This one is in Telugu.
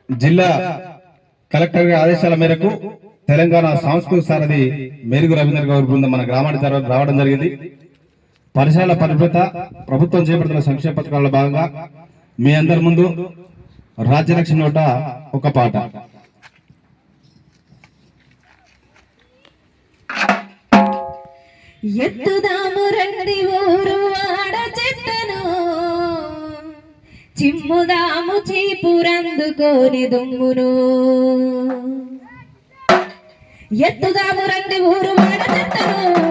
జిల్లా కలెక్టర్ గారి ఆదేశాల మేరకు తెలంగాణ సాంస్కృతిక సారథి మేరుగు రవీంద్ర గౌడ్ బృందం మన గ్రామానికి రావడం జరిగింది. పరిసరాల పరిభృత ప్రభుత్వం చేపడుతున్న సంక్షేమ పథకాల్లో భాగంగా మీ అందరి ముందు రాజ్యలక్ష్మి నోట ఒక పాట. ఎత్తుదాము రండి ఊరు వాడ చెట్టను, చిమ్ముదాము చీపురందుకోని దుమ్మును. ఎత్తుదాము రండి ఊరు వాడ చెట్టను,